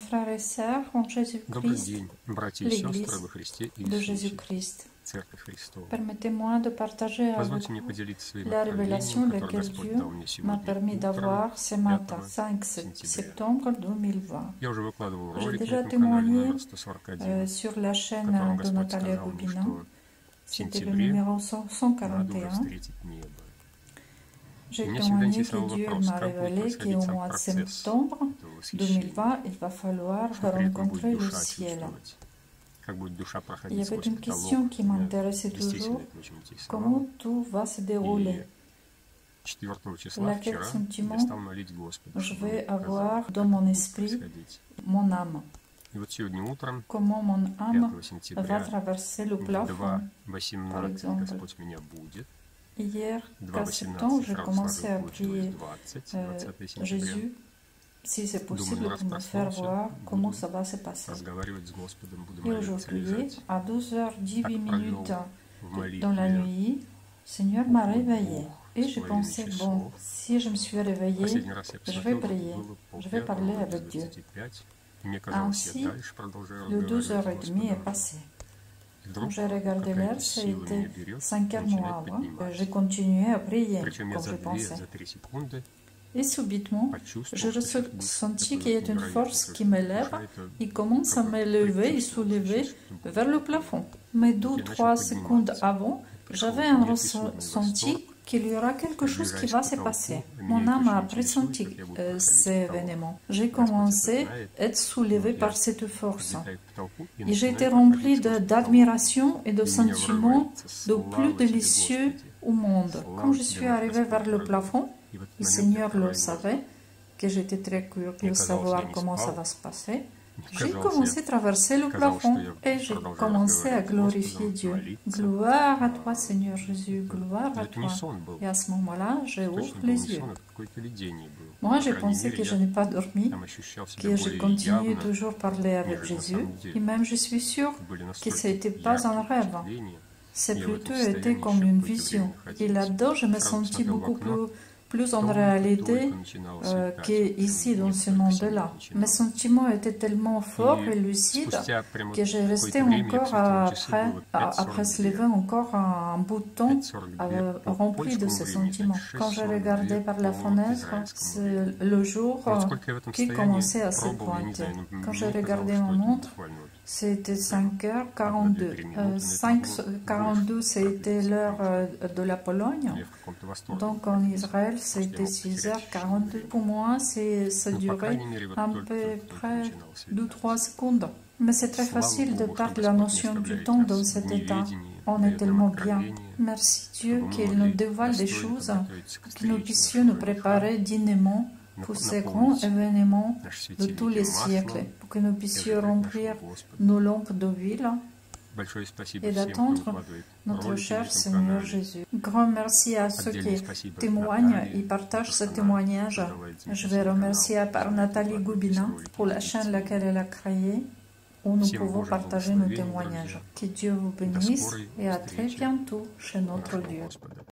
Frères et sœurs en Добрый Jésus-Christ, день, братья и l'Église сестры во Христе de Иисусе, Jésus-Christ. Церковь Христова. Permettez-moi de partager avec Позвольте мне vous поделиться своим la откровением, révélation которое laquelle Господь Dieu дал мне m'a сегодня permis утром, d'avoir ce matin, 5 5 сентября. septembre 2020. Я уже выкладывал J'ai ролик déjà на этом канале témoigné номер 141, sur la в chaîne котором de Господь Natalia сказал мне, Gubina. что в C'était le сентябре numéro надо уже 141. встретить небо. J'ai Меня всегда témoigné que интересовал Dieu вопрос, m'a как будет révélé происходить qu'au сам mois de процесс septembre этого восхищения, 2020, il va falloir что при этом будет rencontrer le душа ciel. чувствовать, как будет душа Il y проходить avait сквозь une question потолок. qui Меня m'intéressait действительно toujours, это очень интересовало. comment tout va se dérouler. И 4 числа, Laquelle вчера, sentiment я стал молить Господа, je чтобы vais показал, avoir как dans это mon будет esprit происходить. mon âme. И вот сегодня утром, Comment mon âme 5 va сентября, traverser le в plafond. 2:18 exemple. Господь меня будет. Hier, qu'à 2:18 septembre, j'ai сразу commencé à получилось prier 20 сентября. Jésus, si c'est possible, Думаю, раз pour me faire проснулся, voir comment буду ça va se passer. разговаривать с Господом, буду Et молиться, aujourd'hui, лежать. à 2h18 Так minutes провел в dans la молитве nuit, Seigneur m'a Бог мой réveillé. Бог Et с j'ai половиной pensé, bon, часов. si je me suis réveillée, Последний раз я je vais посмотрел, prier, было je vais parler полпятого, avec Dieu. 25. И мне казалось, Ainsi, я дальше продолжаю le разговаривать с 2h30 est Господом. passé. И Quand вдруг j'ai regardé какая-то l'heure, ça a сила меня été берет, 5h начинает moins. поднимать. J'ai continué à prier, Причем я comme je за pensais. 2-3 секунды Et subitement, почувствовал, je что сейчас будет ressentis такое qu'il y a une невероятное, force что qui m'élève душа это et commence à как бы m'élever et предчувствовала, soulever что сейчас будет vers le такое. plafond. Mais Donc, 2 ou я начал 3 secondes подниматься. avant, Пришел j'avais un неписуемый ressenti восторг. qu'il y aura quelque chose qui Приближаясь va к se потолку, passer. меня Mon это âme a очень интересует, pressenti как я буду проходить ces потолок. événements. J'ai Господь это commencé знает. à être soulevé Вот par я cette force. подлетаю к потолку и Et j'ai été начинаю rempli проходить сквозь потолок. d'admiration et de И меня sentiments вырывается de слава plus тебе, délicieux Господи. au monde. Слава Quand je тебе, suis наш arrivé Господь vers le дорогой. plafond, И в этот le момент я Seigneur le открываю глаза. savait, que j'étais très curieuse de Мне казалось, savoir я не comment ça спал. va se passer. Мне J'ai казалось, commencé à traverser le казалось, plafond что я et j'ai продолжаю commencé à разговаривать с glorifier Господом, Dieu. молиться. Gloire à toi, Seigneur Jésus, gloire à Это не toi. сон был. Et à ce moment-là, j'ai Точно ouvert был les не yeux. сон, это какое-то видение было. Moi, По j'ai крайней pensé мере, que je я n'ai pas dormi, там ощущал себя que j'ai более continué явно, toujours à parler avec нежели на Jésus. самом деле. Et même, je suis sûre Были que настолько ce n'était pas un яркие rêve. впечатления. C'est Я в этом plutôt состоянии été еще comme une какое-то vision. время Et находился. là-dedans, je me Сразу sentis посмотрел в beaucoup окно. plus en Только réalité начинало светать, qu'ici, прям dans мне ce только monde-là. начинало. Mes sentiments étaient tellement forts et И lucides спустя прямо que j'ai resté какое-то время я encore посмотрел часы, après, было après se 5:42. lever encore un bout de temps 5:42 по rempli de польскому ces времени, sentiments. значит, Quand j'ai 6:42 regardé par la по fenêtre, израильскому c'est времени. le jour Вот сколько я в этом qui состоянии commençait à se пробовал, я не pointer. знаю, Quand j'ai мне regardé казалось, ma что это montre, буквально вот c'était 5h42. 1-2-3 minutes, 5h42, c'était l'heure de la Pologne. я в каком-то восторге. Donc en Israël, c'était 6h42. Pour moi, ça Ну, по durait крайней мере, вот à только peu près начинало светать. 2-3 secondes. Mais c'est très Слава facile de Богу, что perdre la Господь не notion du оставляет temps dans нас в cet état. неведении, On est дает нам tellement bien. откровение, Merci Dieu чтобы мы qu'il nous могли dévoile des достойно choses, подготовиться к que nous встрече puissions нашего nous жениха, préparer dignement pour ces grands наполнить événements наши de tous les светильники siècles, маслом pour que nous и puissions ожидать remplir нашего Господа. nos lampes d'huile Большое спасибо et всем, кто d'attendre выкладывает notre ролики на cher этом Seigneur канале. Jésus. Grand merci à ceux Отдельное qui спасибо témoignent Наталье, et partagent ce она témoignage. создавает Je vais замечательный remercier à канал, part где Nathalie выкладываются Gubina ролики pour la и chaîne лекции. laquelle elle a créé, où nous Всем pouvons Божьего partager nos благословения, témoignages. друзья. Que Dieu vous До bénisse скорой et à très встречи bientôt chez notre нашего Dieu. Господа.